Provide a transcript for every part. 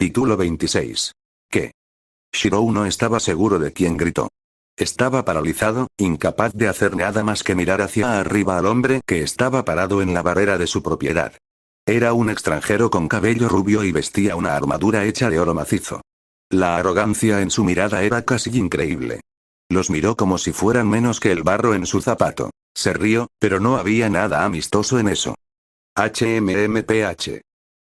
Capítulo 26. ¿Qué? Shirou no estaba seguro de quién gritó. Estaba paralizado, incapaz de hacer nada más que mirar hacia arriba al hombre que estaba parado en la barrera de su propiedad. Era un extranjero con cabello rubio y vestía una armadura hecha de oro macizo. La arrogancia en su mirada era casi increíble. Los miró como si fueran menos que el barro en su zapato. Se rió, pero no había nada amistoso en eso. HMMPH.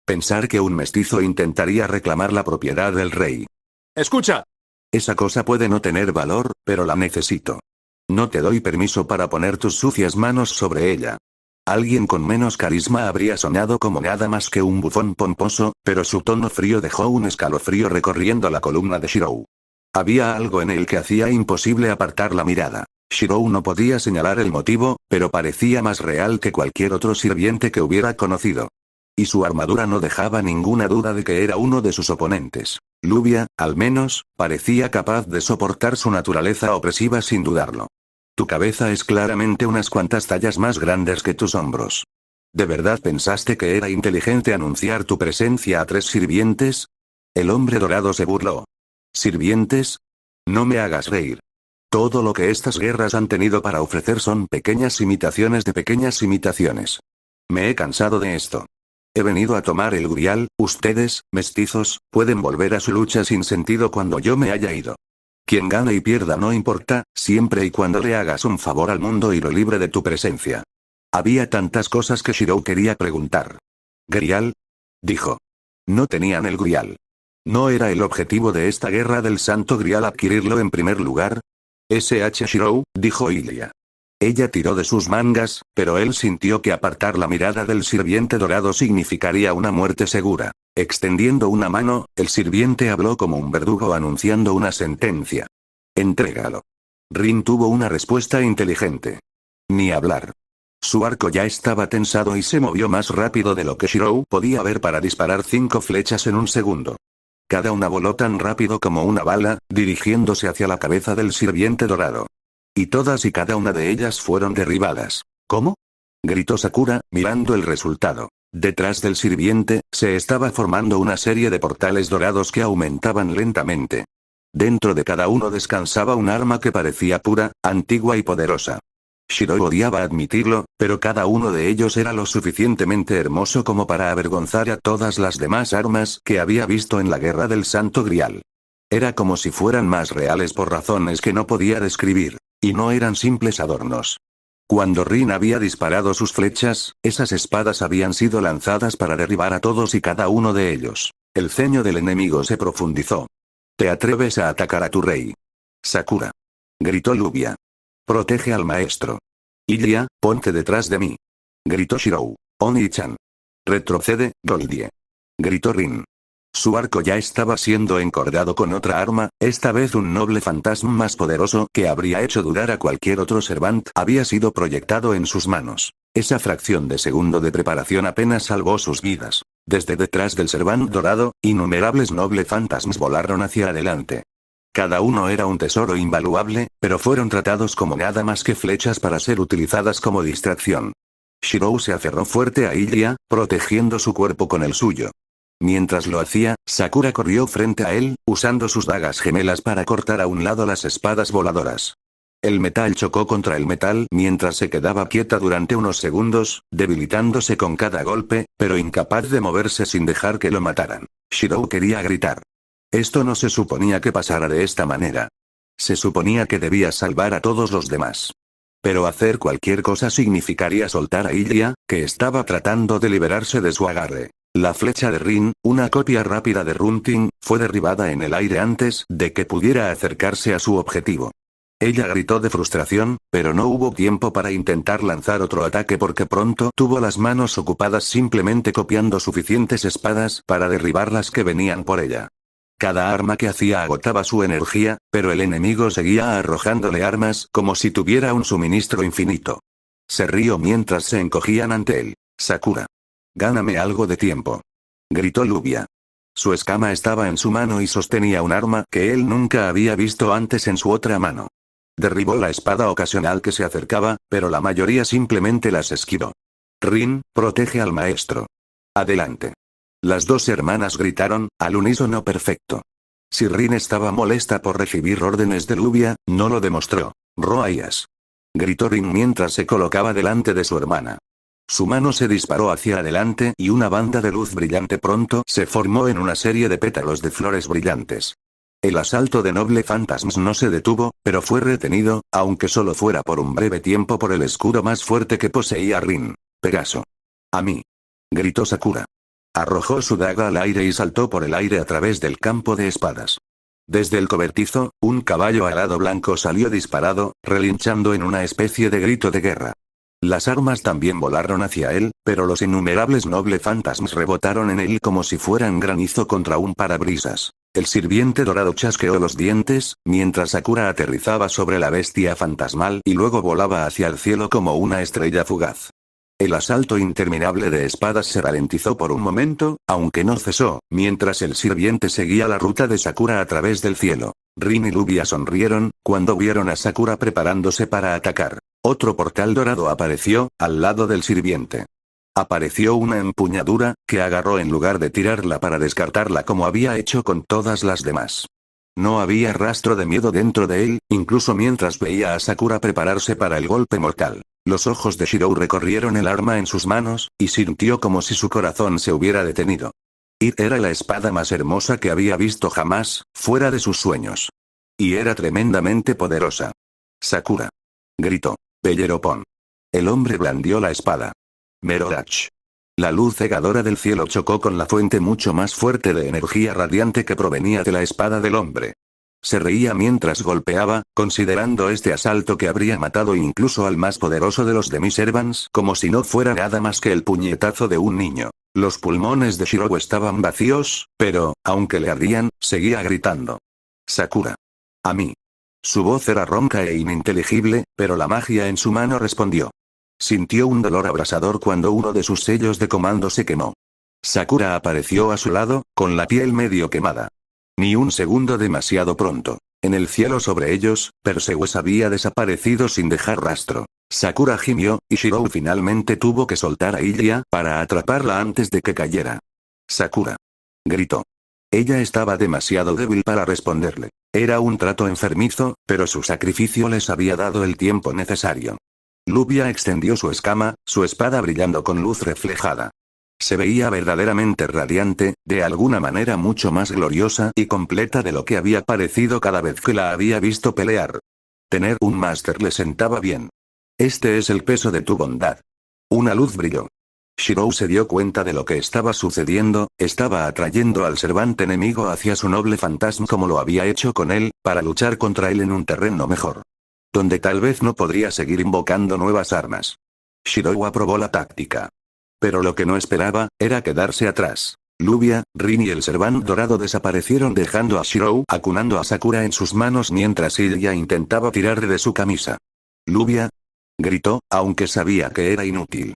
Pensar que un mestizo intentaría reclamar la propiedad del rey. ¡Escucha! Esa cosa puede no tener valor, pero la necesito. No te doy permiso para poner tus sucias manos sobre ella. Alguien con menos carisma habría sonado como nada más que un bufón pomposo, pero su tono frío dejó un escalofrío recorriendo la columna de Shirou. Había algo en él que hacía imposible apartar la mirada. Shirou no podía señalar el motivo, pero parecía más real que cualquier otro sirviente que hubiera conocido. Y su armadura no dejaba ninguna duda de que era uno de sus oponentes. Luvia, al menos, parecía capaz de soportar su naturaleza opresiva sin dudarlo. Tu cabeza es claramente unas cuantas tallas más grandes que tus hombros. ¿De verdad pensaste que era inteligente anunciar tu presencia a 3 sirvientes? El hombre dorado se burló. ¿Sirvientes? No me hagas reír. Todo lo que estas guerras han tenido para ofrecer son pequeñas imitaciones de pequeñas imitaciones. Me he cansado de esto. He venido a tomar el Grial, ustedes, mestizos, pueden volver a su lucha sin sentido cuando yo me haya ido. Quien gane y pierda no importa, siempre y cuando le hagas un favor al mundo y lo libre de tu presencia. Había tantas cosas que Shirou quería preguntar. ¿Grial? Dijo. No tenían el Grial. ¿No era el objetivo de esta guerra del Santo Grial adquirirlo en primer lugar? SH Shirou, dijo Ilia. Ella tiró de sus mangas, pero él sintió que apartar la mirada del sirviente dorado significaría una muerte segura. Extendiendo una mano, el sirviente habló como un verdugo anunciando una sentencia. Entrégalo. Rin tuvo una respuesta inteligente. Ni hablar. Su arco ya estaba tensado y se movió más rápido de lo que Shirou podía ver para disparar 5 flechas en un segundo. Cada una voló tan rápido como una bala, dirigiéndose hacia la cabeza del sirviente dorado. Y todas y cada una de ellas fueron derribadas. ¿Cómo? Gritó Sakura, mirando el resultado. Detrás del sirviente, se estaba formando una serie de portales dorados que aumentaban lentamente. Dentro de cada uno descansaba un arma que parecía pura, antigua y poderosa. Shirou odiaba admitirlo, pero cada uno de ellos era lo suficientemente hermoso como para avergonzar a todas las demás armas que había visto en la guerra del Santo Grial. Era como si fueran más reales por razones que no podía describir. Y no eran simples adornos. Cuando Rin había disparado sus flechas, esas espadas habían sido lanzadas para derribar a todos y cada uno de ellos. El ceño del enemigo se profundizó. ¿Te atreves a atacar a tu rey? Sakura. Gritó Luvia. Protege al maestro. Ilia, ponte detrás de mí. Gritó Shirou. Oni-chan. Retrocede, Goldie. Gritó Rin. Su arco ya estaba siendo encordado con otra arma, esta vez un noble fantasma más poderoso que habría hecho dudar a cualquier otro servant había sido proyectado en sus manos. Esa fracción de segundo de preparación apenas salvó sus vidas. Desde detrás del servant dorado, innumerables noble fantasmas volaron hacia adelante. Cada uno era un tesoro invaluable, pero fueron tratados como nada más que flechas para ser utilizadas como distracción. Shirou se aferró fuerte a Ilia, protegiendo su cuerpo con el suyo. Mientras lo hacía, Sakura corrió frente a él, usando sus dagas gemelas para cortar a un lado las espadas voladoras. El metal chocó contra el metal mientras se quedaba quieta durante unos segundos, debilitándose con cada golpe, pero incapaz de moverse sin dejar que lo mataran. Shirou quería gritar. Esto no se suponía que pasara de esta manera. Se suponía que debía salvar a todos los demás. Pero hacer cualquier cosa significaría soltar a Ilia, que estaba tratando de liberarse de su agarre. La flecha de Rin, una copia rápida de Runting, fue derribada en el aire antes de que pudiera acercarse a su objetivo. Ella gritó de frustración, pero no hubo tiempo para intentar lanzar otro ataque porque pronto tuvo las manos ocupadas simplemente copiando suficientes espadas para derribar las que venían por ella. Cada arma que hacía agotaba su energía, pero el enemigo seguía arrojándole armas como si tuviera un suministro infinito. Se rió mientras se encogían ante él. Sakura. Gáname algo de tiempo. Gritó Luvia. Su escama estaba en su mano y sostenía un arma que él nunca había visto antes en su otra mano. Derribó la espada ocasional que se acercaba, pero la mayoría simplemente las esquivó. Rin, protege al maestro. Adelante. Las dos hermanas gritaron, al unísono perfecto. Si Rin estaba molesta por recibir órdenes de Lluvia, no lo demostró. «Roaias», gritó Rin mientras se colocaba delante de su hermana. Su mano se disparó hacia adelante y una banda de luz brillante pronto se formó en una serie de pétalos de flores brillantes. El asalto de Noble Phantasms no se detuvo, pero fue retenido, aunque solo fuera por un breve tiempo por el escudo más fuerte que poseía Rin. «Pegaso». «A mí», gritó Sakura. Arrojó su daga al aire y saltó por el aire a través del campo de espadas. Desde el cobertizo, un caballo alado blanco salió disparado, relinchando en una especie de grito de guerra. Las armas también volaron hacia él, pero los innumerables Noble Phantasms rebotaron en él como si fueran granizo contra un parabrisas. El sirviente dorado chasqueó los dientes, mientras Sakura aterrizaba sobre la bestia fantasmal y luego volaba hacia el cielo como una estrella fugaz. El asalto interminable de espadas se ralentizó por un momento, aunque no cesó, mientras el sirviente seguía la ruta de Sakura a través del cielo. Rin y Lluvia sonrieron, cuando vieron a Sakura preparándose para atacar. Otro portal dorado apareció, al lado del sirviente. Apareció una empuñadura, que agarró en lugar de tirarla para descartarla como había hecho con todas las demás. No había rastro de miedo dentro de él, incluso mientras veía a Sakura prepararse para el golpe mortal. Los ojos de Shirou recorrieron el arma en sus manos, y sintió como si su corazón se hubiera detenido. Era la espada más hermosa que había visto jamás, fuera de sus sueños. Y era tremendamente poderosa. «Sakura», gritó. «Bellerophon». El hombre blandió la espada. «Merorach». La luz cegadora del cielo chocó con la fuente mucho más fuerte de energía radiante que provenía de la espada del hombre. Se reía mientras golpeaba, considerando este asalto que habría matado incluso al más poderoso de los Demiservants como si no fuera nada más que el puñetazo de un niño. Los pulmones de Shirou estaban vacíos, pero, aunque le ardían, seguía gritando. «Sakura. A mí». Su voz era ronca e ininteligible, pero la magia en su mano respondió. Sintió un dolor abrasador cuando uno de sus sellos de comando se quemó. Sakura apareció a su lado, con la piel medio quemada. Ni un segundo demasiado pronto. En el cielo sobre ellos, Perseus había desaparecido sin dejar rastro. Sakura gimió, y Shirou finalmente tuvo que soltar a Ilya para atraparla antes de que cayera. «Sakura», gritó. Ella estaba demasiado débil para responderle. Era un trato enfermizo, pero su sacrificio les había dado el tiempo necesario. Lluvia extendió su escama, su espada brillando con luz reflejada. Se veía verdaderamente radiante, de alguna manera mucho más gloriosa y completa de lo que había parecido cada vez que la había visto pelear. Tener un máster le sentaba bien. «Este es el peso de tu bondad». Una luz brilló. Shirou se dio cuenta de lo que estaba sucediendo, estaba atrayendo al servante enemigo hacia su noble fantasma como lo había hecho con él, para luchar contra él en un terreno mejor. Donde tal vez no podría seguir invocando nuevas armas. Shirou aprobó la táctica. Pero lo que no esperaba, era quedarse atrás. Lluvia, Rin y el serván dorado desaparecieron dejando a Shirou acunando a Sakura en sus manos mientras Ilya intentaba tirarle de su camisa. «Lluvia», gritó, aunque sabía que era inútil.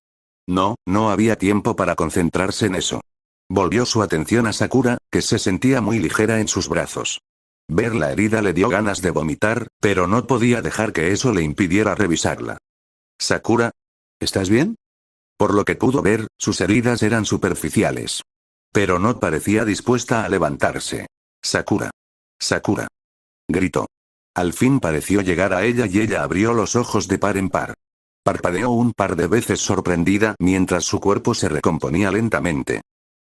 No había tiempo para concentrarse en eso. Volvió su atención a Sakura, que se sentía muy ligera en sus brazos. Ver la herida le dio ganas de vomitar, pero no podía dejar que eso le impidiera revisarla. «Sakura, ¿estás bien?». Por lo que pudo ver, sus heridas eran superficiales. Pero no parecía dispuesta a levantarse. «Sakura. Sakura», gritó. Al fin pareció llegar a ella y ella abrió los ojos de par en par. Parpadeó un par de veces sorprendida mientras su cuerpo se recomponía lentamente.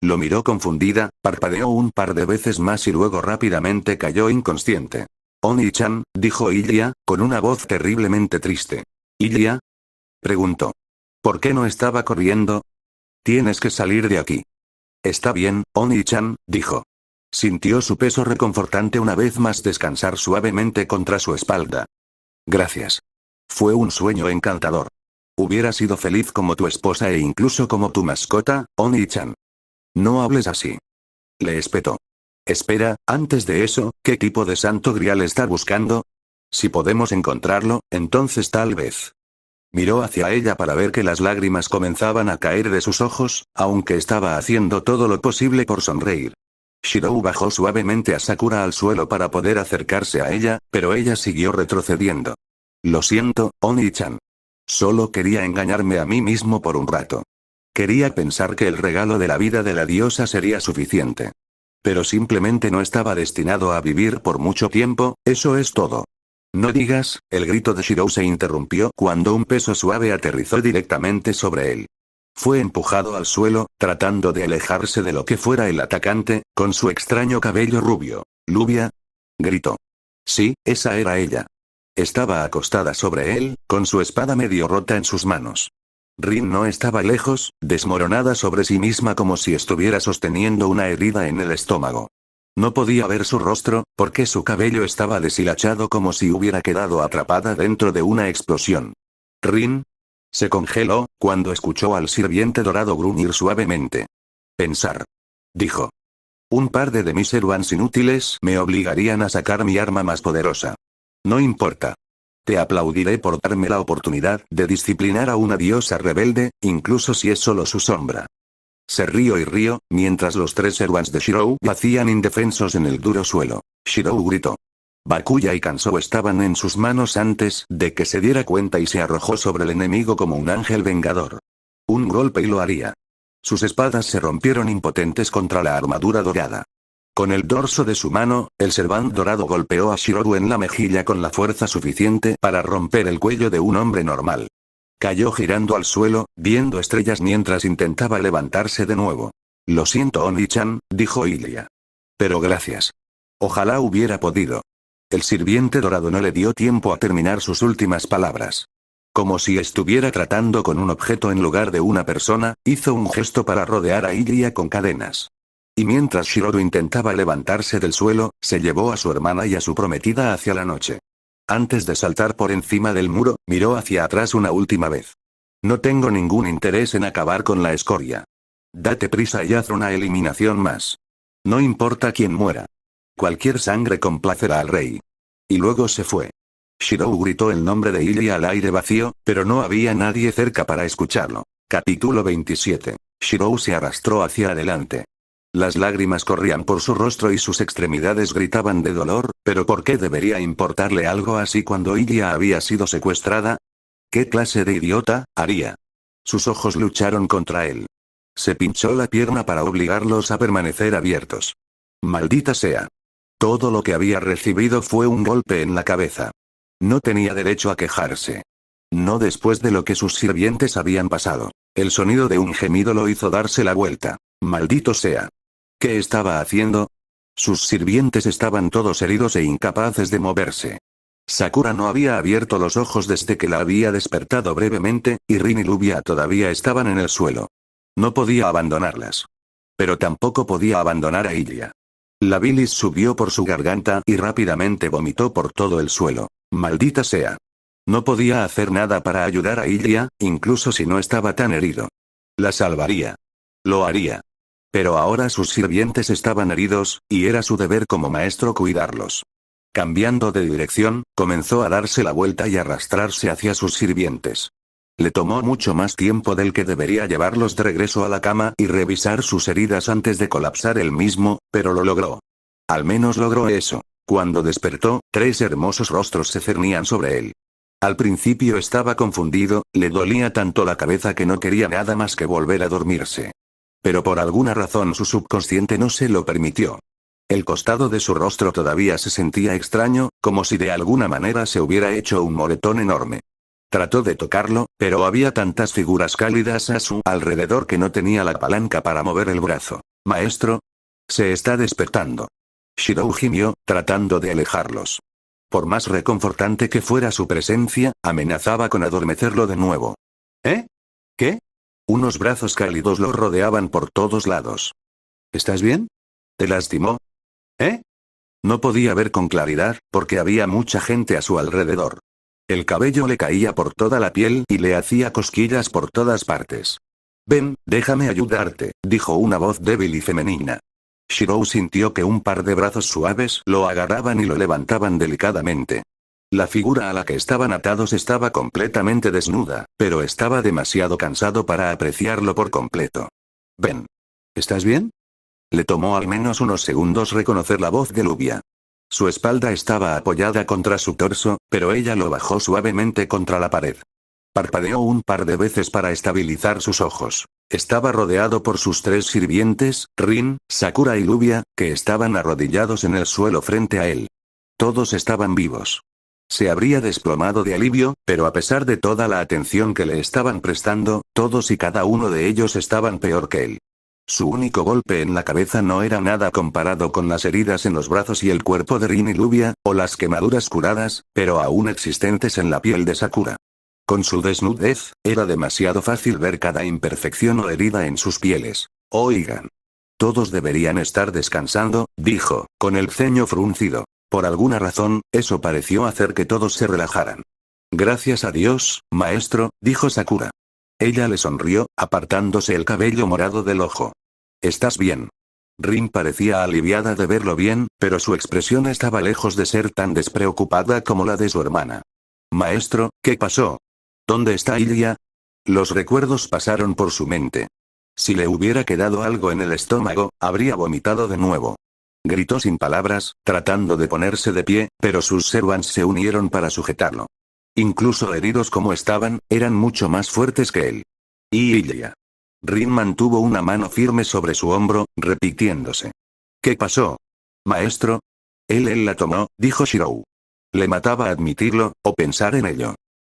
Lo miró confundida, parpadeó un par de veces más y luego rápidamente cayó inconsciente. «Oni-chan», dijo Ilya, con una voz terriblemente triste. «¿Ilya?», preguntó. «¿Por qué no estaba corriendo? Tienes que salir de aquí». «Está bien, Oni-chan», dijo. Sintió su peso reconfortante una vez más descansar suavemente contra su espalda. «Gracias. Fue un sueño encantador. Hubiera sido feliz como tu esposa e incluso como tu mascota, Oni-chan». «No hables así». Le espetó. «Espera, antes de eso, ¿qué tipo de santo grial está buscando? Si podemos encontrarlo, entonces tal vez». Miró hacia ella para ver que las lágrimas comenzaban a caer de sus ojos, aunque estaba haciendo todo lo posible por sonreír. Shirou bajó suavemente a Sakura al suelo para poder acercarse a ella, pero ella siguió retrocediendo. «Lo siento, Oni-chan. Solo quería engañarme a mí mismo por un rato». Quería pensar que el regalo de la vida de la diosa sería suficiente. Pero simplemente no estaba destinado a vivir por mucho tiempo, eso es todo. No digas, el grito de Shirou se interrumpió cuando un peso suave aterrizó directamente sobre él. Fue empujado al suelo, tratando de alejarse de lo que fuera el atacante, con su extraño cabello rubio. ¿Lubia? Gritó. Sí, esa era ella. Estaba acostada sobre él, con su espada medio rota en sus manos. Rin no estaba lejos, desmoronada sobre sí misma como si estuviera sosteniendo una herida en el estómago. No podía ver su rostro, porque su cabello estaba deshilachado como si hubiera quedado atrapada dentro de una explosión. Rin se congeló, cuando escuchó al sirviente dorado gruñir suavemente. Pensar. Dijo. Un par de demiseruans inútiles me obligarían a sacar mi arma más poderosa. No importa. Te aplaudiré por darme la oportunidad de disciplinar a una diosa rebelde, incluso si es solo su sombra. Se rió y rió, mientras los 3 Seruans de Shirou yacían indefensos en el duro suelo. Shirou gritó. Bakuya y Kansou estaban en sus manos antes de que se diera cuenta y se arrojó sobre el enemigo como un ángel vengador. Un golpe y lo haría. Sus espadas se rompieron impotentes contra la armadura dorada. Con el dorso de su mano, el Servant dorado golpeó a Shirou en la mejilla con la fuerza suficiente para romper el cuello de un hombre normal. Cayó girando al suelo, viendo estrellas mientras intentaba levantarse de nuevo. Lo siento Oni-chan, dijo Ilia. Pero gracias. Ojalá hubiera podido. El sirviente dorado no le dio tiempo a terminar sus últimas palabras. Como si estuviera tratando con un objeto en lugar de una persona, hizo un gesto para rodear a Ilia con cadenas. Y mientras Shirou intentaba levantarse del suelo, se llevó a su hermana y a su prometida hacia la noche. Antes de saltar por encima del muro, miró hacia atrás una última vez. No tengo ningún interés en acabar con la escoria. Date prisa y haz una eliminación más. No importa quién muera. Cualquier sangre complacerá al rey. Y luego se fue. Shirou gritó el nombre de Ilia al aire vacío, pero no había nadie cerca para escucharlo. Capítulo 27. Shirou se arrastró hacia adelante. Las lágrimas corrían por su rostro y sus extremidades gritaban de dolor, pero ¿por qué debería importarle algo así cuando Ilia había sido secuestrada? ¿Qué clase de idiota haría? Sus ojos lucharon contra él. Se pinchó la pierna para obligarlos a permanecer abiertos. Maldita sea. Todo lo que había recibido fue un golpe en la cabeza. No tenía derecho a quejarse. No después de lo que sus sirvientes habían pasado. El sonido de un gemido lo hizo darse la vuelta. Maldito sea. ¿Qué estaba haciendo? Sus sirvientes estaban todos heridos e incapaces de moverse. Sakura no había abierto los ojos desde que la había despertado brevemente, y Rin y Lubia todavía estaban en el suelo. No podía abandonarlas. Pero tampoco podía abandonar a Ilia. La bilis subió por su garganta y rápidamente vomitó por todo el suelo. Maldita sea. No podía hacer nada para ayudar a Ilia, incluso si no estaba tan herido. La salvaría. Lo haría. Pero ahora sus sirvientes estaban heridos, y era su deber como maestro cuidarlos. Cambiando de dirección, comenzó a darse la vuelta y arrastrarse hacia sus sirvientes. Le tomó mucho más tiempo del que debería llevarlos de regreso a la cama y revisar sus heridas antes de colapsar él mismo, pero lo logró. Al menos logró eso. Cuando despertó, 3 hermosos rostros se cernían sobre él. Al principio estaba confundido, le dolía tanto la cabeza que no quería nada más que volver a dormirse. Pero por alguna razón su subconsciente no se lo permitió. El costado de su rostro todavía se sentía extraño, como si de alguna manera se hubiera hecho un moretón enorme. Trató de tocarlo, pero había tantas figuras cálidas a su alrededor que no tenía la palanca para mover el brazo. Maestro. Se está despertando. Shirou gimió, tratando de alejarlos. Por más reconfortante que fuera su presencia, amenazaba con adormecerlo de nuevo. ¿Eh? ¿Qué? Unos brazos cálidos lo rodeaban por todos lados. ¿Estás bien? ¿Te lastimó? ¿Eh? No podía ver con claridad, porque había mucha gente a su alrededor. El cabello le caía por toda la piel y le hacía cosquillas por todas partes. Ven, déjame ayudarte, dijo una voz débil y femenina. Shirou sintió que un par de brazos suaves lo agarraban y lo levantaban delicadamente. La figura a la que estaban atados estaba completamente desnuda, pero estaba demasiado cansado para apreciarlo por completo. Ven. ¿Estás bien? Le tomó al menos unos segundos reconocer la voz de Lubia. Su espalda estaba apoyada contra su torso, pero ella lo bajó suavemente contra la pared. Parpadeó un par de veces para estabilizar sus ojos. Estaba rodeado por sus 3 sirvientes, Rin, Sakura y Lluvia, que estaban arrodillados en el suelo frente a él. Todos estaban vivos. Se habría desplomado de alivio, pero a pesar de toda la atención que le estaban prestando, todos y cada uno de ellos estaban peor que él. Su único golpe en la cabeza no era nada comparado con las heridas en los brazos y el cuerpo de Rin y Lluvia, o las quemaduras curadas, pero aún existentes en la piel de Sakura. Con su desnudez, era demasiado fácil ver cada imperfección o herida en sus pieles. Oigan. Todos deberían estar descansando, dijo, con el ceño fruncido. Por alguna razón, eso pareció hacer que todos se relajaran. Gracias a Dios, maestro, dijo Sakura. Ella le sonrió, apartándose el cabello morado del ojo. ¿Estás bien? Rin parecía aliviada de verlo bien, pero su expresión estaba lejos de ser tan despreocupada como la de su hermana. Maestro, ¿qué pasó? ¿Dónde está Ilia? Los recuerdos pasaron por su mente. Si le hubiera quedado algo en el estómago, habría vomitado de nuevo. Gritó sin palabras, tratando de ponerse de pie, pero sus servants se unieron para sujetarlo. Incluso heridos como estaban, eran mucho más fuertes que él. Ilia. Rin mantuvo una mano firme sobre su hombro, repitiéndose. ¿Qué pasó? Maestro. Él la tomó, dijo Shirou. Le mataba admitirlo, o pensar en ello.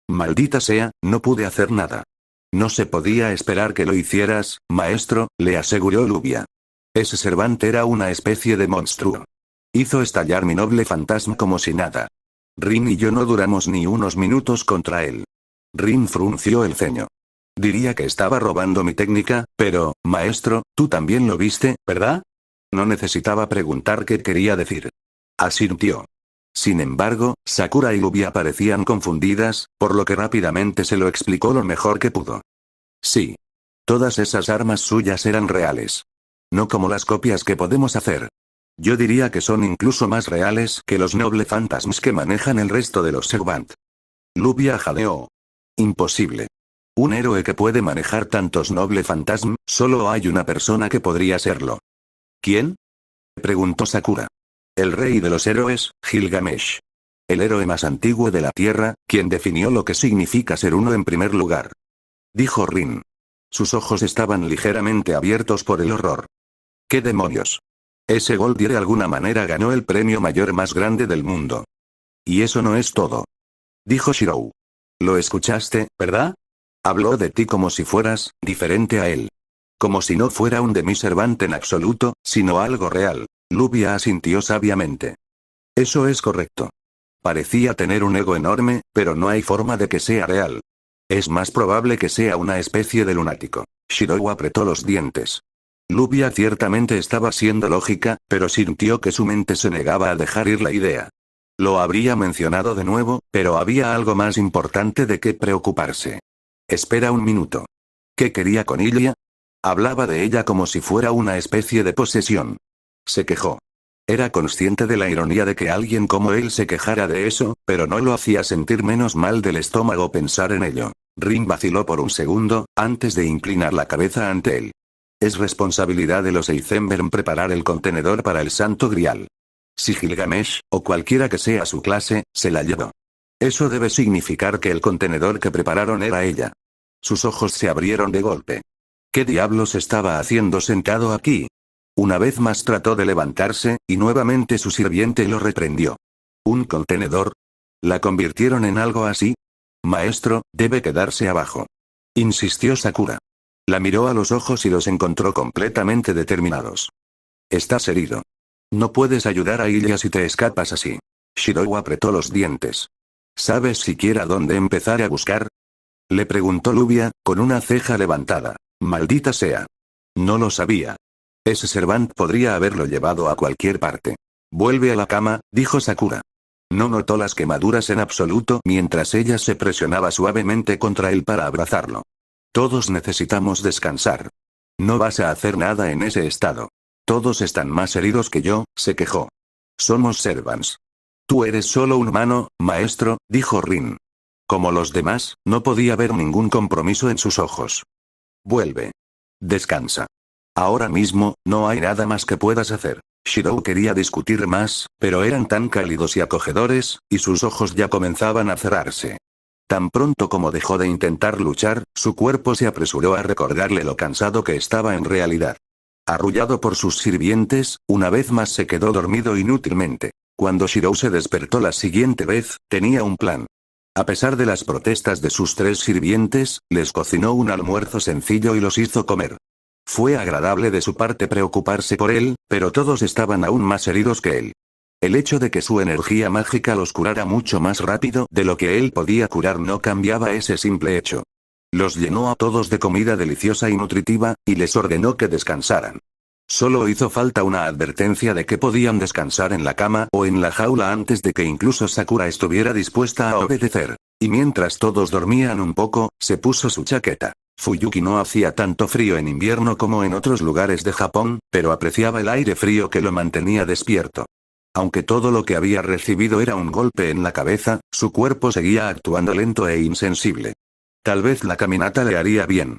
Maldita sea, no pude hacer nada. No se podía esperar que lo hicieras, maestro, le aseguró Lluvia. Ese servante era una especie de monstruo. Hizo estallar mi noble fantasma como si nada. Rin y yo no duramos ni unos minutos contra él. Rin frunció el ceño. Diría que estaba robando mi técnica, pero, maestro, tú también lo viste, ¿verdad? No necesitaba preguntar qué quería decir. Asintió. Sin embargo, Sakura y Lluvia parecían confundidas, por lo que rápidamente se lo explicó lo mejor que pudo. Sí. Todas esas armas suyas eran reales. No como las copias que podemos hacer. Yo diría que son incluso más reales que los noble fantasmas que manejan el resto de los Servant. Lluvia jadeó. Imposible. Un héroe que puede manejar tantos noble fantasmas, solo hay una persona que podría serlo. ¿Quién? Preguntó Sakura. El rey de los héroes, Gilgamesh. El héroe más antiguo de la Tierra, quien definió lo que significa ser uno en primer lugar. Dijo Rin. Sus ojos estaban ligeramente abiertos por el horror. ¿Qué demonios? Ese Goldie de alguna manera ganó el premio mayor más grande del mundo. Y eso no es todo. Dijo Shirou. Lo escuchaste, ¿verdad? Habló de ti como si fueras diferente a él. Como si no fuera un demi-servant en absoluto, sino algo real. Lluvia asintió sabiamente. Eso es correcto. Parecía tener un ego enorme, pero no hay forma de que sea real. Es más probable que sea una especie de lunático. Shirou apretó los dientes. Lluvia ciertamente estaba siendo lógica, pero sintió que su mente se negaba a dejar ir la idea. Lo habría mencionado de nuevo, pero había algo más importante de qué preocuparse. Espera un minuto. ¿Qué quería con Ilia? Hablaba de ella como si fuera una especie de posesión. Se quejó. Era consciente de la ironía de que alguien como él se quejara de eso, pero no lo hacía sentir menos mal del estómago pensar en ello. Rin vaciló por un segundo, antes de inclinar la cabeza ante él. Es responsabilidad de los Eizenberg preparar el contenedor para el Santo Grial. Si Gilgamesh, o cualquiera que sea su clase, se la llevó. Eso debe significar que el contenedor que prepararon era ella. Sus ojos se abrieron de golpe. ¿Qué diablos estaba haciendo sentado aquí? Una vez más trató de levantarse, y nuevamente su sirviente lo reprendió. ¿Un contenedor? ¿La convirtieron en algo así? Maestro, debe quedarse abajo. Insistió Sakura. La miró a los ojos y los encontró completamente determinados. Estás herido. No puedes ayudar a Ilia si te escapas así. Shirou apretó los dientes. ¿Sabes siquiera dónde empezar a buscar? Le preguntó Lluvia, con una ceja levantada. Maldita sea. No lo sabía. Ese servant podría haberlo llevado a cualquier parte. Vuelve a la cama, dijo Sakura. No notó las quemaduras en absoluto mientras ella se presionaba suavemente contra él para abrazarlo. Todos necesitamos descansar. No vas a hacer nada en ese estado. Todos están más heridos que yo, se quejó. Somos servants. Tú eres solo un humano, maestro, dijo Rin. Como los demás, no podía ver ningún compromiso en sus ojos. Vuelve. Descansa. Ahora mismo, no hay nada más que puedas hacer. Shirou quería discutir más, pero eran tan cálidos y acogedores, y sus ojos ya comenzaban a cerrarse. Tan pronto como dejó de intentar luchar, su cuerpo se apresuró a recordarle lo cansado que estaba en realidad. Arrullado por sus sirvientes, una vez más se quedó dormido inútilmente. Cuando Shirou se despertó la siguiente vez, tenía un plan. A pesar de las protestas de sus 3 sirvientes, les cocinó un almuerzo sencillo y los hizo comer. Fue agradable de su parte preocuparse por él, pero todos estaban aún más heridos que él. El hecho de que su energía mágica los curara mucho más rápido de lo que él podía curar no cambiaba ese simple hecho. Los llenó a todos de comida deliciosa y nutritiva, y les ordenó que descansaran. Solo hizo falta una advertencia de que podían descansar en la cama o en la jaula antes de que incluso Sakura estuviera dispuesta a obedecer. Y mientras todos dormían un poco, se puso su chaqueta. Fuyuki no hacía tanto frío en invierno como en otros lugares de Japón, pero apreciaba el aire frío que lo mantenía despierto. Aunque todo lo que había recibido era un golpe en la cabeza, su cuerpo seguía actuando lento e insensible. Tal vez la caminata le haría bien.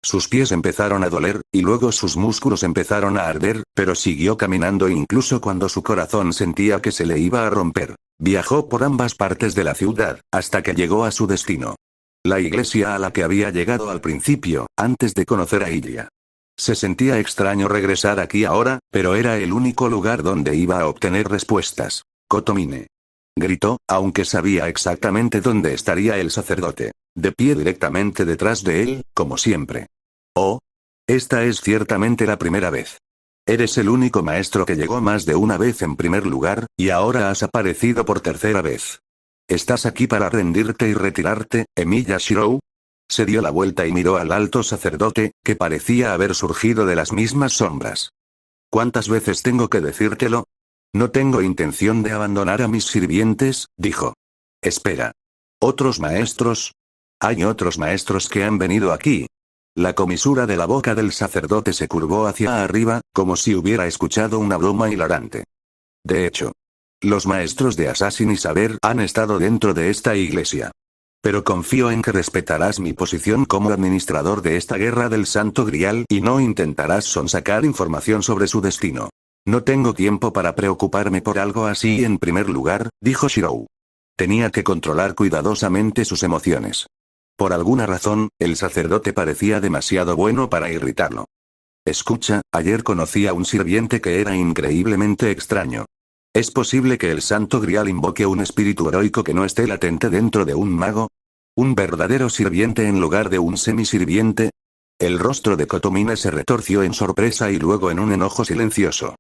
Sus pies empezaron a doler, y luego sus músculos empezaron a arder, pero siguió caminando incluso cuando su corazón sentía que se le iba a romper. Viajó por ambas partes de la ciudad, hasta que llegó a su destino. La iglesia a la que había llegado al principio, antes de conocer a Ilya. Se sentía extraño regresar aquí ahora, pero era el único lugar donde iba a obtener respuestas. Kotomine. Gritó, aunque sabía exactamente dónde estaría el sacerdote. De pie directamente detrás de él, como siempre. Oh. Esta es ciertamente la primera vez. Eres el único maestro que llegó más de una vez en primer lugar, y ahora has aparecido por tercera vez. ¿Estás aquí para rendirte y retirarte, Emiya Shirou? Se dio la vuelta y miró al alto sacerdote, que parecía haber surgido de las mismas sombras. ¿Cuántas veces tengo que decírtelo? No tengo intención de abandonar a mis sirvientes, dijo. Espera. ¿Otros maestros? Hay otros maestros que han venido aquí. La comisura de la boca del sacerdote se curvó hacia arriba, como si hubiera escuchado una broma hilarante. De hecho, los maestros de Assassin y Saber han estado dentro de esta iglesia. Pero confío en que respetarás mi posición como administrador de esta guerra del Santo Grial y no intentarás sonsacar información sobre su destino. No tengo tiempo para preocuparme por algo así en primer lugar, dijo Shirou. Tenía que controlar cuidadosamente sus emociones. Por alguna razón, el sacerdote parecía demasiado bueno para irritarlo. Escucha, ayer conocí a un sirviente que era increíblemente extraño. ¿Es posible que el Santo Grial invoque un espíritu heroico que no esté latente dentro de un mago? ¿Un verdadero sirviente en lugar de un semisirviente? El rostro de Kotomine se retorció en sorpresa y luego en un enojo silencioso.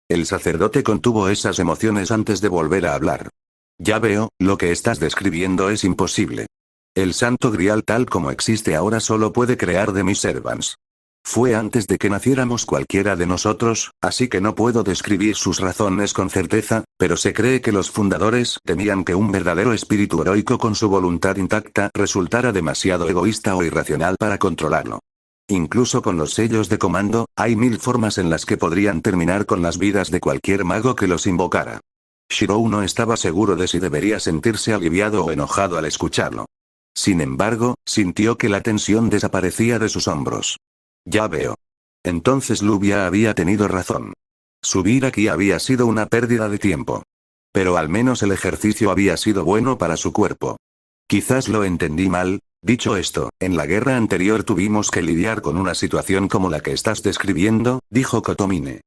El sacerdote contuvo esas emociones antes de volver a hablar. Ya veo, lo que estás describiendo es imposible. El Santo Grial tal como existe ahora solo puede crear demiservants. Fue antes de que naciéramos cualquiera de nosotros, así que no puedo describir sus razones con certeza, pero se cree que los fundadores temían que un verdadero espíritu heroico con su voluntad intacta resultara demasiado egoísta o irracional para controlarlo. Incluso con los sellos de comando, hay 1000 formas en las que podrían terminar con las vidas de cualquier mago que los invocara. Shirou no estaba seguro de si debería sentirse aliviado o enojado al escucharlo. Sin embargo, sintió que la tensión desaparecía de sus hombros. Ya veo. Entonces Lubia había tenido razón. Subir aquí había sido una pérdida de tiempo. Pero al menos el ejercicio había sido bueno para su cuerpo. Quizás lo entendí mal. Dicho esto, en la guerra anterior tuvimos que lidiar con una situación como la que estás describiendo, dijo Kotomine.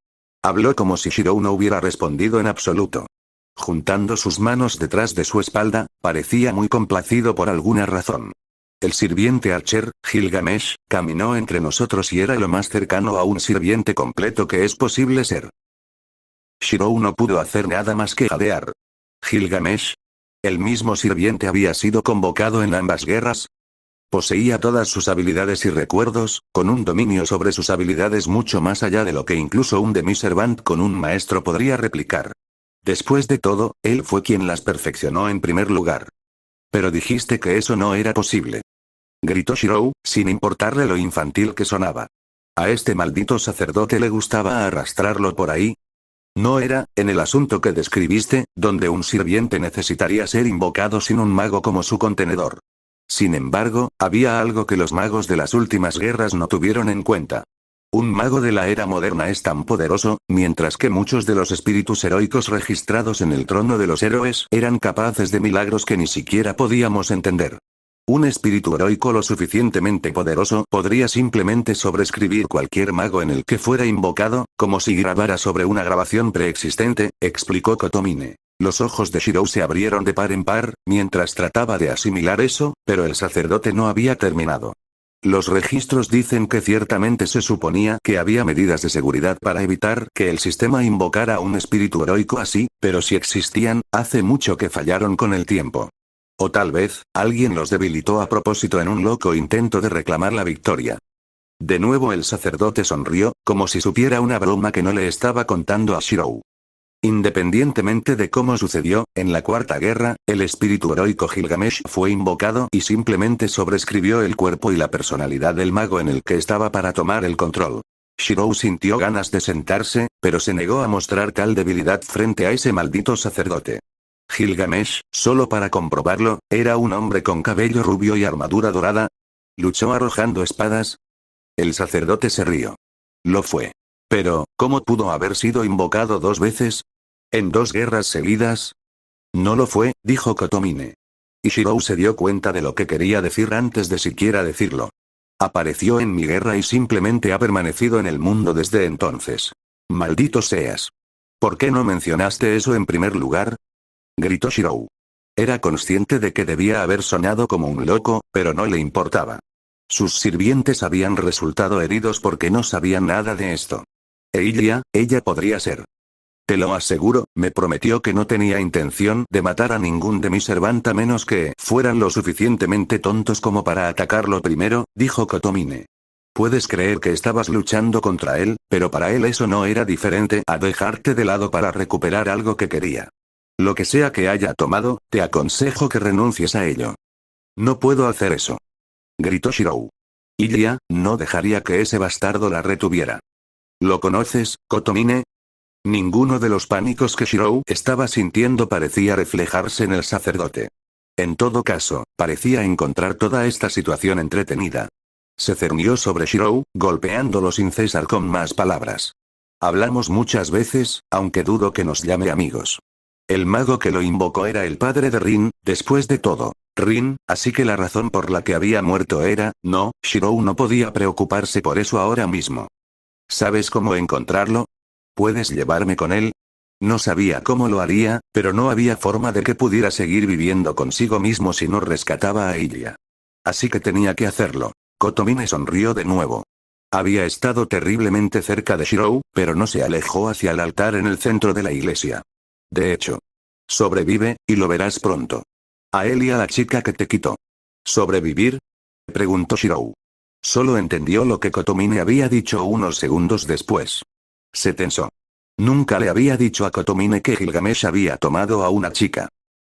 Habló como si Shirou no hubiera respondido en absoluto. Juntando sus manos detrás de su espalda, parecía muy complacido por alguna razón. El sirviente Archer, Gilgamesh, caminó entre nosotros y era lo más cercano a un sirviente completo que es posible ser. Shirou no pudo hacer nada más que jadear. ¿Gilgamesh? ¿El mismo sirviente había sido convocado en ambas guerras? Poseía todas sus habilidades y recuerdos, con un dominio sobre sus habilidades mucho más allá de lo que incluso un demiservant con un maestro podría replicar. Después de todo, él fue quien las perfeccionó en primer lugar. Pero dijiste que eso no era posible. Gritó Shirou, sin importarle lo infantil que sonaba. ¿A este maldito sacerdote le gustaba arrastrarlo por ahí? No era, en el asunto que describiste, donde un sirviente necesitaría ser invocado sin un mago como su contenedor. Sin embargo, había algo que los magos de las últimas guerras no tuvieron en cuenta. Un mago de la era moderna es tan poderoso, mientras que muchos de los espíritus heroicos registrados en el trono de los héroes eran capaces de milagros que ni siquiera podíamos entender. Un espíritu heroico lo suficientemente poderoso podría simplemente sobreescribir cualquier mago en el que fuera invocado, como si grabara sobre una grabación preexistente, explicó Kotomine. Los ojos de Shirou se abrieron de par en par, mientras trataba de asimilar eso, pero el sacerdote no había terminado. Los registros dicen que ciertamente se suponía que había medidas de seguridad para evitar que el sistema invocara un espíritu heroico así, pero si existían, hace mucho que fallaron con el tiempo. O tal vez, alguien los debilitó a propósito en un loco intento de reclamar la victoria. De nuevo el sacerdote sonrió, como si supiera una broma que no le estaba contando a Shirou. Independientemente de cómo sucedió, en la Cuarta Guerra, el espíritu heroico Gilgamesh fue invocado y simplemente sobreescribió el cuerpo y la personalidad del mago en el que estaba para tomar el control. Shirou sintió ganas de sentarse, pero se negó a mostrar tal debilidad frente a ese maldito sacerdote. Gilgamesh, solo para comprobarlo, era un hombre con cabello rubio y armadura dorada. ¿Luchó arrojando espadas? El sacerdote se rió. Lo fue. Pero, ¿cómo pudo haber sido invocado 2 veces? ¿En 2 guerras seguidas? No lo fue, dijo Kotomine. Y Shirou se dio cuenta de lo que quería decir antes de siquiera decirlo. Apareció en mi guerra y simplemente ha permanecido en el mundo desde entonces. Maldito seas. ¿Por qué no mencionaste eso en primer lugar? Gritó Shirou. Era consciente de que debía haber soñado como un loco, pero no le importaba. Sus sirvientes habían resultado heridos porque no sabían nada de esto. Ella podría ser. Te lo aseguro, me prometió que no tenía intención de matar a ningún de mis servant a menos que fueran lo suficientemente tontos como para atacarlo primero, dijo Kotomine. Puedes creer que estabas luchando contra él, pero para él eso no era diferente a dejarte de lado para recuperar algo que quería. Lo que sea que haya tomado, te aconsejo que renuncies a ello. No puedo hacer eso. Gritó Shirou. Ilya, no dejaría que ese bastardo la retuviera. ¿Lo conoces, Kotomine? Ninguno de los pánicos que Shirou estaba sintiendo parecía reflejarse en el sacerdote. En todo caso, parecía encontrar toda esta situación entretenida. Se cernió sobre Shirou, golpeándolo sin cesar con más palabras. Hablamos muchas veces, aunque dudo que nos llame amigos. El mago que lo invocó era el padre de Rin, después de todo. Rin, así que la razón por la que había muerto era, no, Shirou no podía preocuparse por eso ahora mismo. ¿Sabes cómo encontrarlo? ¿Puedes llevarme con él? No sabía cómo lo haría, pero no había forma de que pudiera seguir viviendo consigo mismo si no rescataba a Ilya. Así que tenía que hacerlo. Kotomine sonrió de nuevo. Había estado terriblemente cerca de Shirou, pero no se alejó hacia el altar en el centro de la iglesia. De hecho. Sobrevive, y lo verás pronto. A él y a la chica que te quitó. ¿Sobrevivir? Preguntó Shirou. Solo entendió lo que Kotomine había dicho unos segundos después. Se tensó. Nunca le había dicho a Kotomine que Gilgamesh había tomado a una chica.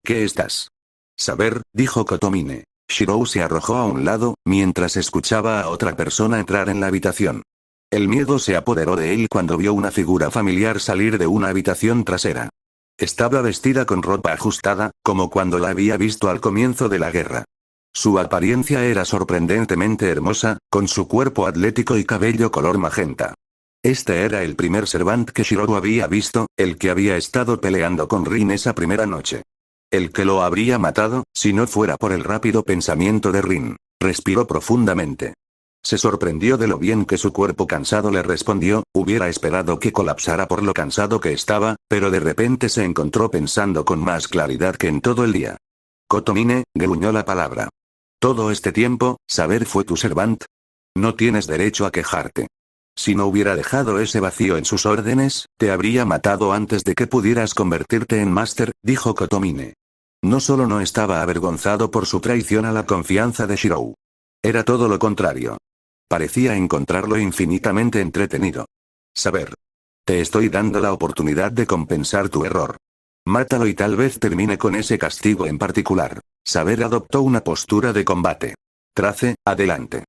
¿Qué estás? Saber, dijo Kotomine. Shirou se arrojó a un lado, mientras escuchaba a otra persona entrar en la habitación. El miedo se apoderó de él cuando vio una figura familiar salir de una habitación trasera. Estaba vestida con ropa ajustada, como cuando la había visto al comienzo de la guerra. Su apariencia era sorprendentemente hermosa, con su cuerpo atlético y cabello color magenta. Este era el primer servant que Shirou había visto, el que había estado peleando con Rin esa primera noche. El que lo habría matado, si no fuera por el rápido pensamiento de Rin. Respiró profundamente. Se sorprendió de lo bien que su cuerpo cansado le respondió, hubiera esperado que colapsara por lo cansado que estaba, pero de repente se encontró pensando con más claridad que en todo el día. Kotomine, gruñó la palabra. Todo este tiempo, Saber fue tu servant. No tienes derecho a quejarte. Si no hubiera dejado ese vacío en sus órdenes, te habría matado antes de que pudieras convertirte en máster, dijo Kotomine. No solo no estaba avergonzado por su traición a la confianza de Shirou. Era todo lo contrario. Parecía encontrarlo infinitamente entretenido. Saber. Te estoy dando la oportunidad de compensar tu error. Mátalo y tal vez termine con ese castigo en particular. Saber adoptó una postura de combate. Trace, adelante.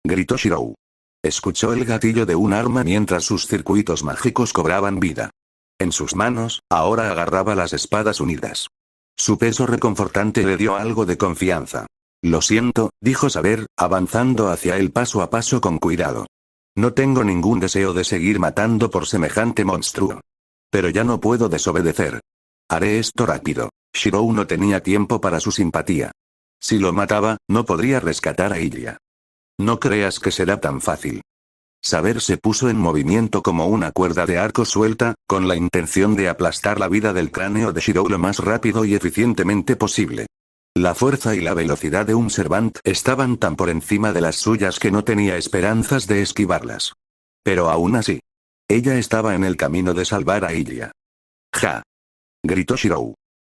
Gritó Shirou. Escuchó el gatillo de un arma mientras sus circuitos mágicos cobraban vida. En sus manos, ahora agarraba las espadas unidas. Su peso reconfortante le dio algo de confianza. Lo siento, dijo Saber, avanzando hacia él paso a paso con cuidado. No tengo ningún deseo de seguir matando por semejante monstruo. Pero ya no puedo desobedecer. Haré esto rápido. Shirou no tenía tiempo para su simpatía. Si lo mataba, no podría rescatar a Ilya. No creas que será tan fácil. Saber se puso en movimiento como una cuerda de arco suelta, con la intención de aplastar la vida del cráneo de Shirou lo más rápido y eficientemente posible. La fuerza y la velocidad de un Servant estaban tan por encima de las suyas que no tenía esperanzas de esquivarlas. Pero aún así, ella estaba en el camino de salvar a Ilya. ¡Ja! Gritó Shirou.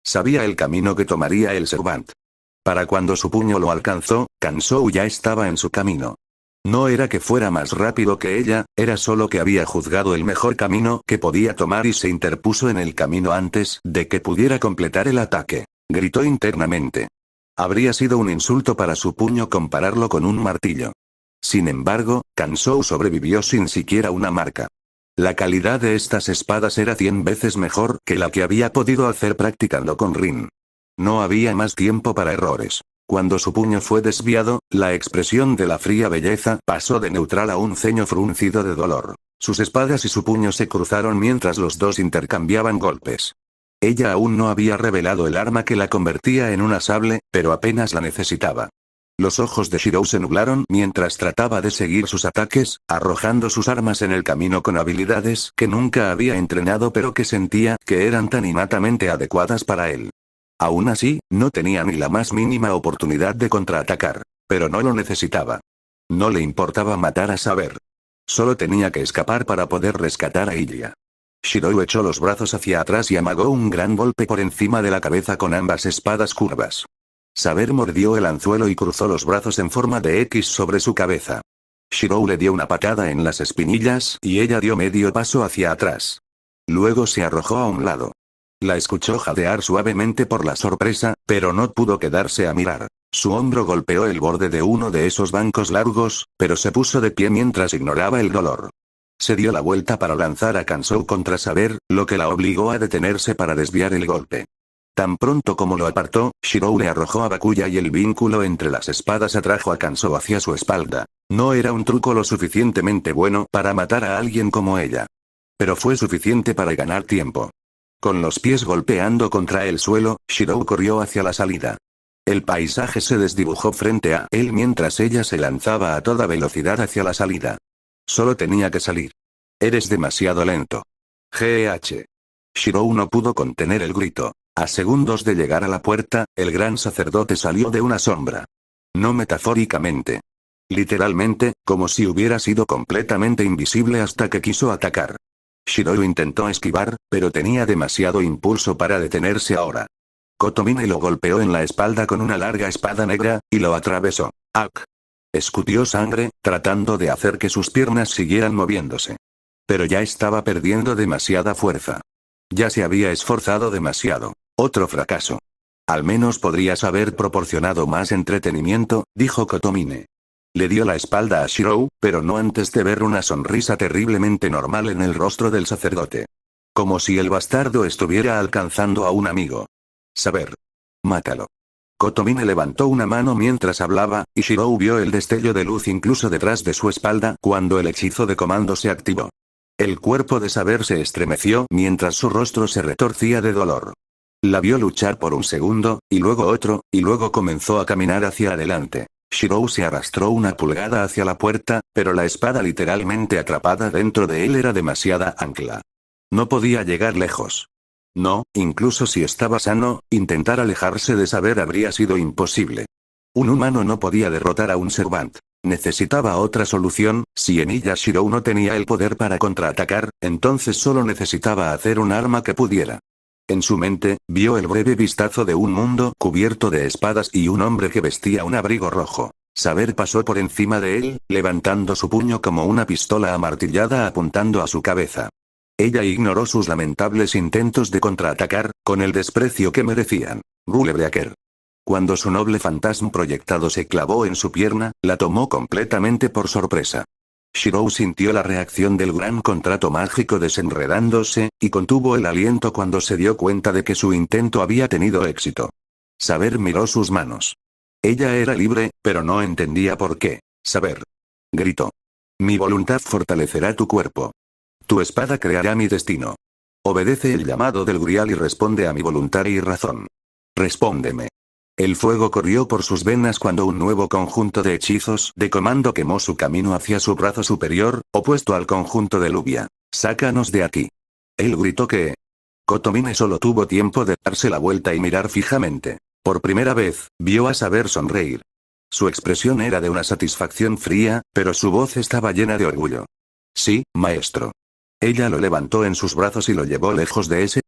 Sabía el camino que tomaría el Servant. Para cuando su puño lo alcanzó, Kansou ya estaba en su camino. No era que fuera más rápido que ella, era solo que había juzgado el mejor camino que podía tomar y se interpuso en el camino antes de que pudiera completar el ataque. Gritó internamente. Habría sido un insulto para su puño compararlo con un martillo. Sin embargo, Kansou sobrevivió sin siquiera una marca. La calidad de estas espadas era 100 veces mejor que la que había podido hacer practicando con Rin. No había más tiempo para errores. Cuando su puño fue desviado, la expresión de la fría belleza pasó de neutral a un ceño fruncido de dolor. Sus espadas y su puño se cruzaron mientras los dos intercambiaban golpes. Ella aún no había revelado el arma que la convertía en una sable, pero apenas la necesitaba. Los ojos de Shirou se nublaron mientras trataba de seguir sus ataques, arrojando sus armas en el camino con habilidades que nunca había entrenado pero que sentía que eran tan innatamente adecuadas para él. Aún así, no tenía ni la más mínima oportunidad de contraatacar. Pero no lo necesitaba. No le importaba matar a Saber. Solo tenía que escapar para poder rescatar a Ilya. Shirou echó los brazos hacia atrás y amagó un gran golpe por encima de la cabeza con ambas espadas curvas. Saber mordió el anzuelo y cruzó los brazos en forma de X sobre su cabeza. Shirou le dio una patada en las espinillas y ella dio medio paso hacia atrás. Luego se arrojó a un lado. La escuchó jadear suavemente por la sorpresa, pero no pudo quedarse a mirar. Su hombro golpeó el borde de uno de esos bancos largos, pero se puso de pie mientras ignoraba el dolor. Se dio la vuelta para lanzar a Kansou contra Saber, lo que la obligó a detenerse para desviar el golpe. Tan pronto como lo apartó, Shirou le arrojó a Bakuya y el vínculo entre las espadas atrajo a Kansou hacia su espalda. No era un truco lo suficientemente bueno para matar a alguien como ella. Pero fue suficiente para ganar tiempo. Con los pies golpeando contra el suelo, Shirou corrió hacia la salida. El paisaje se desdibujó frente a él mientras ella se lanzaba a toda velocidad hacia la salida. Solo tenía que salir. Eres demasiado lento. GH. Shirou no pudo contener el grito. A segundos de llegar a la puerta, el gran sacerdote salió de una sombra. No metafóricamente. Literalmente, como si hubiera sido completamente invisible hasta que quiso atacar. Shirou intentó esquivar, pero tenía demasiado impulso para detenerse ahora. Kotomine lo golpeó en la espalda con una larga espada negra, y lo atravesó. ¡Ak! Escutió sangre, tratando de hacer que sus piernas siguieran moviéndose. Pero ya estaba perdiendo demasiada fuerza. Ya se había esforzado demasiado. Otro fracaso. Al menos podrías haber proporcionado más entretenimiento, dijo Kotomine. Le dio la espalda a Shirou, pero no antes de ver una sonrisa terriblemente normal en el rostro del sacerdote. Como si el bastardo estuviera alcanzando a un amigo. Saber. Mátalo. Kotomine levantó una mano mientras hablaba, y Shirou vio el destello de luz incluso detrás de su espalda cuando el hechizo de comando se activó. El cuerpo de Saber se estremeció mientras su rostro se retorcía de dolor. La vio luchar por un segundo, y luego otro, y luego comenzó a caminar hacia adelante. Shirou se arrastró una pulgada hacia la puerta, pero la espada literalmente atrapada dentro de él era demasiada ancla. No podía llegar lejos. No, incluso si estaba sano, intentar alejarse de Saber habría sido imposible. Un humano no podía derrotar a un Servant. Necesitaba otra solución. Si en ella Shirou no tenía el poder para contraatacar, entonces solo necesitaba hacer un arma que pudiera. En su mente, vio el breve vistazo de un mundo cubierto de espadas y un hombre que vestía un abrigo rojo. Saber pasó por encima de él, levantando su puño como una pistola amartillada apuntando a su cabeza. Ella ignoró sus lamentables intentos de contraatacar, con el desprecio que merecían. Rulebreaker. Cuando su noble fantasma proyectado se clavó en su pierna, la tomó completamente por sorpresa. Shirou sintió la reacción del gran contrato mágico desenredándose, y contuvo el aliento cuando se dio cuenta de que su intento había tenido éxito. Saber miró sus manos. Ella era libre, pero no entendía por qué. Saber. Gritó. Mi voluntad fortalecerá tu cuerpo. Tu espada creará mi destino. Obedece el llamado del Grial y responde a mi voluntad y razón. Respóndeme. El fuego corrió por sus venas cuando un nuevo conjunto de hechizos de comando quemó su camino hacia su brazo superior, opuesto al conjunto de Luvia. «Sácanos de aquí». Él gritó que... Kotomine solo tuvo tiempo de darse la vuelta y mirar fijamente. Por primera vez, vio a Saber sonreír. Su expresión era de una satisfacción fría, pero su voz estaba llena de orgullo. «Sí, maestro». Ella lo levantó en sus brazos y lo llevó lejos de ese